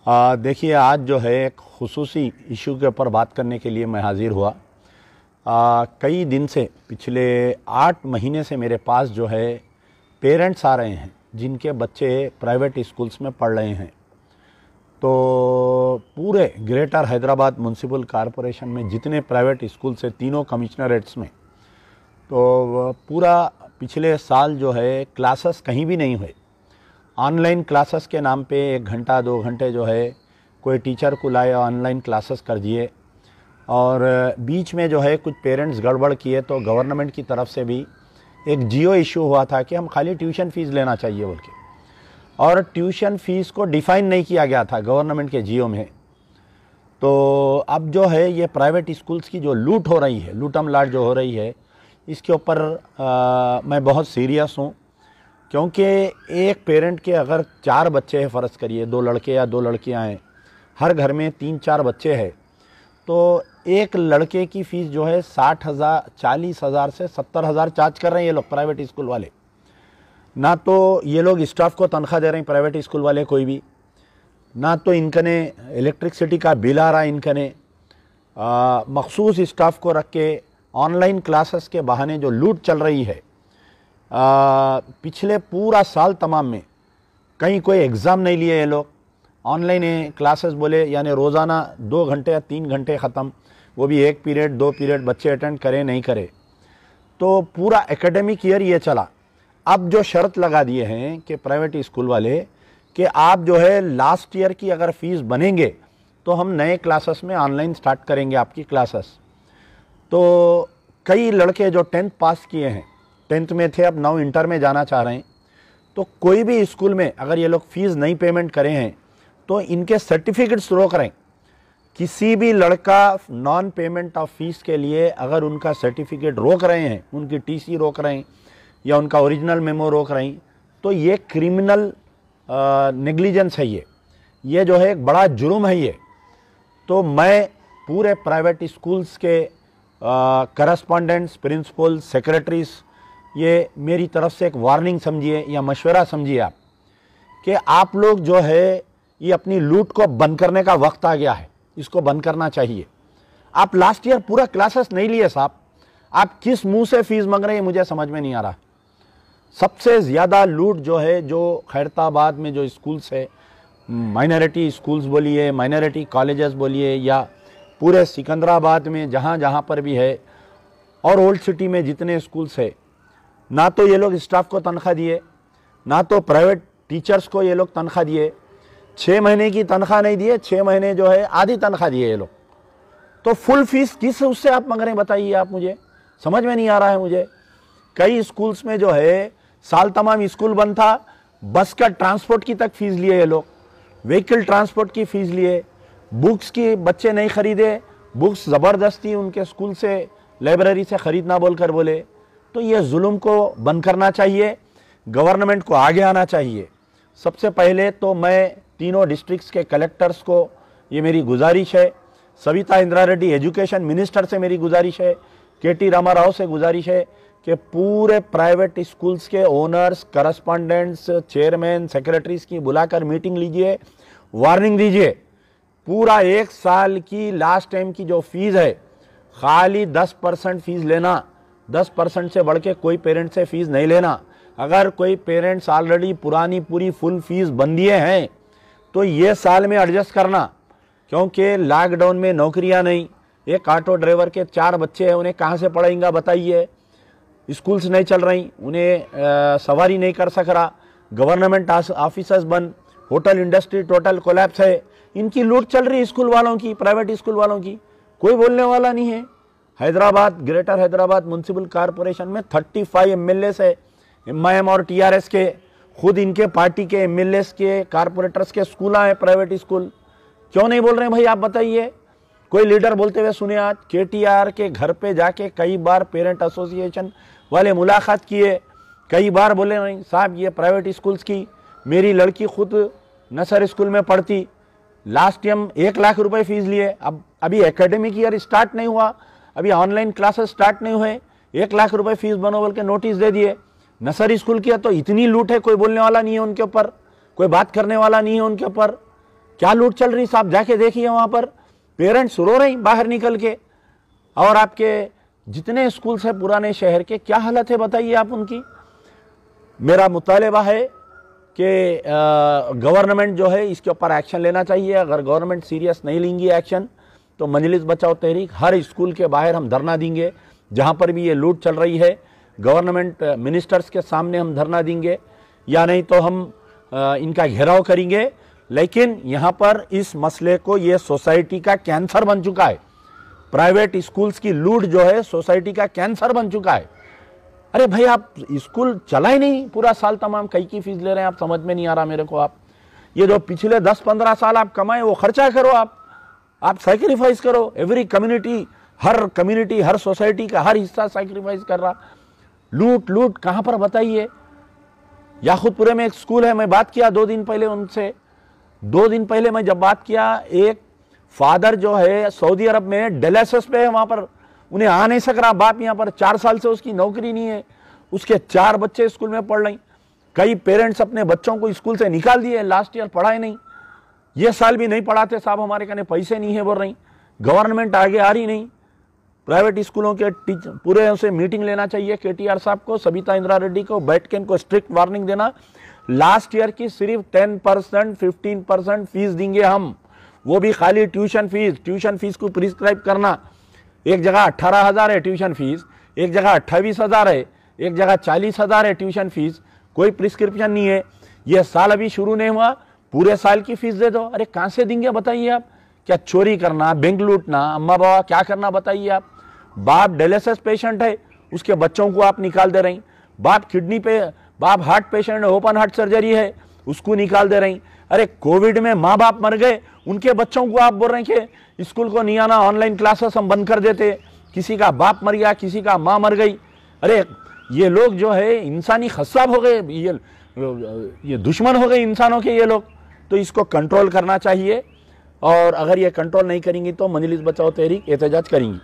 देखिए, आज जो है एक खुसूसी इशू के ऊपर बात करने के लिए मैं हाज़िर हुआ। कई दिन से, पिछले 8 महीने से मेरे पास जो है पेरेंट्स आ रहे हैं जिनके बच्चे प्राइवेट स्कूल्स में पढ़ रहे हैं। तो पूरे ग्रेटर हैदराबाद म्युनिसिपल कॉरपोरेशन में जितने प्राइवेट स्कूल्स हैं, तीनों कमिश्नरेट्स में, तो पूरा पिछले साल जो है क्लासेस कहीं भी नहीं हुए। ऑनलाइन क्लासेस के नाम पे 1 घंटा 2 घंटे जो है कोई टीचर को लाए, ऑनलाइन क्लासेस कर दिए। और बीच में जो है कुछ पेरेंट्स गड़बड़ किए तो गवर्नमेंट की तरफ से भी एक जियो इशू हुआ था कि हम खाली ट्यूशन फ़ीस लेना चाहिए बोल के, और ट्यूशन फ़ीस को डिफ़ाइन नहीं किया गया था गवर्नमेंट के जियो में। तो अब जो है ये प्राइवेट स्कूल्स की जो लूट हो रही है, लूटम लाट जो हो रही है, इसके ऊपर मैं बहुत सीरियस हूँ। क्योंकि एक पेरेंट के अगर 4 बच्चे हैं, फ़र्ज़ करिए 2 लड़के या 2 लड़कियां हैं, हर घर में 3-4 बच्चे हैं, तो एक लड़के की फ़ीस जो है 60,000 40,000 से 70,000 चार्ज कर रहे हैं ये लोग प्राइवेट स्कूल वाले। ना तो ये लोग स्टाफ को तनख्वाह दे रहे हैं प्राइवेट स्कूल वाले कोई भी, ना तो इनकने इलेक्ट्रिसिटी का बिल आ रहा है। इनकने मखसूस स्टाफ को रख के ऑनलाइन क्लासेस के बहाने जो लूट चल रही है, पिछले पूरा साल तमाम में कहीं कोई एग्ज़ाम नहीं लिए ये लोग। ऑनलाइन क्लासेस बोले, यानी रोज़ाना 2 घंटे या 3 घंटे ख़त्म, वो भी 1 पीरियड 2 पीरियड बच्चे अटेंड करें नहीं करे। तो पूरा एकेडमिक ईयर ये चला। अब जो शर्त लगा दिए हैं कि प्राइवेट स्कूल वाले कि आप जो है लास्ट ईयर की अगर फ़ीस बनेंगे तो हम नए क्लासेस में ऑनलाइन स्टार्ट करेंगे आपकी क्लासेस। तो कई लड़के जो 10th पास किए हैं, 10th में थे, अब 9 इंटर में जाना चाह रहे हैं, तो कोई भी स्कूल में अगर ये लोग फ़ीस नहीं पेमेंट करें हैं तो इनके सर्टिफिकेट्स रोक रहे हैं। किसी भी लड़का नॉन पेमेंट ऑफ फीस के लिए अगर उनका सर्टिफिकेट रोक रहे हैं, उनकी टीसी रोक रहे हैं या उनका ओरिजिनल मेमो रोक रहे हैं, तो ये क्रिमिनल नेग्लिजेंस है। ये जो है एक बड़ा जुर्म है ये। तो मैं पूरे प्राइवेट स्कूल्स के करस्पॉन्डेंट्स, प्रिंसिपल, सेक्रेटरीज, ये मेरी तरफ से एक वार्निंग समझिए या मशवरा समझिए आप कि आप लोग जो है ये अपनी लूट को बंद करने का वक्त आ गया है, इसको बंद करना चाहिए। आप लास्ट ईयर पूरा क्लासेस नहीं लिए साहब, आप किस मुंह से फीस मांग रहे हैं मुझे समझ में नहीं आ रहा। सबसे ज़्यादा लूट जो है, जो खैरताबाद में जो स्कूल्स है, माइनॉरिटी स्कूल्स बोलिए, माइनॉरिटी कॉलेजेस बोलिए, या पूरे सिकंदराबाद में जहाँ जहाँ पर भी है, और ओल्ड सिटी में जितने स्कूल्स है, ना तो ये लोग स्टाफ को तनख्वाह दिए, ना तो प्राइवेट टीचर्स को ये लोग तनख्वाह दिए। 6 महीने की तनख्वाह नहीं दिए, 6 महीने जो है आधी तनख्वाह दिए ये लोग। तो फुल फीस किस उससे आप मांग रहे हैं बताइए आप, मुझे समझ में नहीं आ रहा है मुझे। कई स्कूल्स में जो है साल तमाम स्कूल बंद था, बस का ट्रांसपोर्ट की तक फीस लिए ये लोग, व्हीकल ट्रांसपोर्ट की फीस लिए, बुक्स की बच्चे नहीं खरीदे, बुक्स ज़बरदस्ती उनके स्कूल से लाइब्रेरी से ख़रीदना बोलकर बोले। तो ये जुल्म को बंद करना चाहिए, गवर्नमेंट को आगे आना चाहिए। सबसे पहले तो मैं तीनों डिस्ट्रिक्ट्स के कलेक्टर्स को ये मेरी गुजारिश है, सविता इंदिरा रेड्डी एजुकेशन मिनिस्टर से मेरी गुजारिश है, KT रामाराव से गुजारिश है कि पूरे प्राइवेट स्कूल्स के ओनर्स, करस्पॉन्डेंट्स, चेयरमैन, सेक्रेटरीज की बुलाकर मीटिंग लीजिए, वार्निंग दीजिए। पूरा 1 साल की लास्ट टाइम की जो फीस है, खाली 10% फीस लेना, 10% से बढ़ के कोई पेरेंट से फीस नहीं लेना। अगर कोई पेरेंट्स ऑलरेडी पुरानी पूरी फुल फीस बन दिए हैं तो ये साल में एडजस्ट करना, क्योंकि लॉकडाउन में नौकरियां नहीं। एक ऑटो ड्राइवर के 4 बच्चे हैं, उन्हें कहाँ से पढ़ाएंगा बताइए। स्कूल्स नहीं चल रही, उन्हें सवारी नहीं कर सक रहा, गवर्नमेंट ऑफिसर्स बंद, होटल इंडस्ट्री टोटल कोलैप्स है। इनकी लूट चल रही है स्कूल वालों की, प्राइवेट स्कूल वालों की, कोई बोलने वाला नहीं है। Hyderabad, greater Hyderabad municipal corporation में 35 MLAs है, MIM और TRS के, खुद इनके पार्टी के MLAs के, कारपोरेटर्स के स्कूल हैं प्राइवेट स्कूल। क्यों नहीं बोल रहे हैं भाई आप बताइए। कोई लीडर बोलते हुए सुने आज, KTR के घर पे जाके कई बार पेरेंट एसोसिएशन वाले मुलाकात किए, कई बार बोले नहीं साहब ये प्राइवेट स्कूल्स की, मेरी लड़की खुद नसर स्कूल में पढ़ती, लास्ट टाइम 1 लाख रुपए फीस लिए, अब अभी एकेडमिक ईयर स्टार्ट नहीं हुआ, अभी ऑनलाइन क्लासेस स्टार्ट नहीं हुए, 1 लाख रुपए फीस बनो बोल के नोटिस दे दिए। नसर स्कूल किया तो इतनी लूट है, कोई बोलने वाला नहीं है उनके ऊपर, कोई बात करने वाला नहीं है उनके ऊपर। क्या लूट चल रही साहब, जाके देखिए वहां पर पेरेंट्स रो रहे बाहर निकल के। और आपके जितने स्कूल्स हैं पुराने शहर के, क्या हालत है बताइए आप उनकी। मेरा मुतालबा है कि गवर्नमेंट जो है इसके ऊपर एक्शन लेना चाहिए। अगर गवर्नमेंट सीरियस नहीं लेंगी एक्शन तो मजलिस बचाओ तहरीक हर स्कूल के बाहर हम धरना देंगे। जहां पर भी ये लूट चल रही है गवर्नमेंट मिनिस्टर्स के सामने हम धरना देंगे, या नहीं तो हम इनका घेराव करेंगे। लेकिन यहाँ पर इस मसले को, ये सोसाइटी का कैंसर बन चुका है। प्राइवेट स्कूल्स की लूट जो है सोसाइटी का कैंसर बन चुका है। अरे भाई आप स्कूल चला ही नहीं पूरा साल तमाम, कई की फीस ले रहे हैं आप, समझ में नहीं आ रहा मेरे को। आप ये जो पिछले 10-15 साल आप कमाए वो खर्चा करो, आप सैक्रिफाइस करो। एवरी कम्युनिटी हर सोसाइटी का हर हिस्सा सैक्रिफाइस कर रहा। लूट कहां पर बताइए। याकूतपुरे में एक स्कूल है, मैं बात किया 2 दिन पहले उनसे। 2 दिन पहले मैं जब बात किया, एक फादर जो है सऊदी अरब में डायलिसिस पे है, वहां पर उन्हें आ नहीं सक रहा। बाप यहाँ पर 4 साल से उसकी नौकरी नहीं है, उसके 4 बच्चे स्कूल में पढ़ रहे। कई पेरेंट्स अपने बच्चों को स्कूल से निकाल दिए, लास्ट ईयर पढ़ाए नहीं, ये साल भी नहीं पढ़ाते साहब, हमारे कहने पैसे नहीं है बोल रही। गवर्नमेंट आगे आ रही नहीं। प्राइवेट स्कूलों के टीचर पूरे से मीटिंग लेना चाहिए केटीआर साहब को, सबिता इंदिरा रेड्डी को, बैठ के इनको स्ट्रिक्ट वार्निंग देना। लास्ट ईयर की सिर्फ 10% 15% फीस देंगे हम, वो भी खाली ट्यूशन फीस को प्रिस्क्राइब करना। एक जगह 18,000 है ट्यूशन फीस, एक जगह 28,000 है, एक जगह 40,000 है ट्यूशन फीस, कोई प्रिस्क्रिप्शन नहीं है। यह साल अभी शुरू नहीं हुआ, पूरे साल की फीस दे दो। अरे कहां से देंगे बताइए आप। क्या चोरी करना, बैंक लूटना, अम्मा बाबा क्या करना बताइए आप। बाप डायलिसिस पेशेंट है, उसके बच्चों को आप निकाल दे रही। बाप हार्ट पेशेंट है, ओपन हार्ट सर्जरी है, उसको निकाल दे रही। अरे कोविड में माँ बाप मर गए, उनके बच्चों को आप बोल रहे हैं कि स्कूल को नहीं आना, ऑनलाइन क्लासेस हम बंद कर देते। किसी का बाप मर गया, किसी का माँ मर गई। अरे ये लोग जो है इंसानी खस्साब हो गए, ये दुश्मन हो गए इंसानों के ये लोग। तो इसको कंट्रोल करना चाहिए, और अगर ये कंट्रोल नहीं करेंगी तो मजलिस बचाओ तहरीक एहतजाज करेंगी।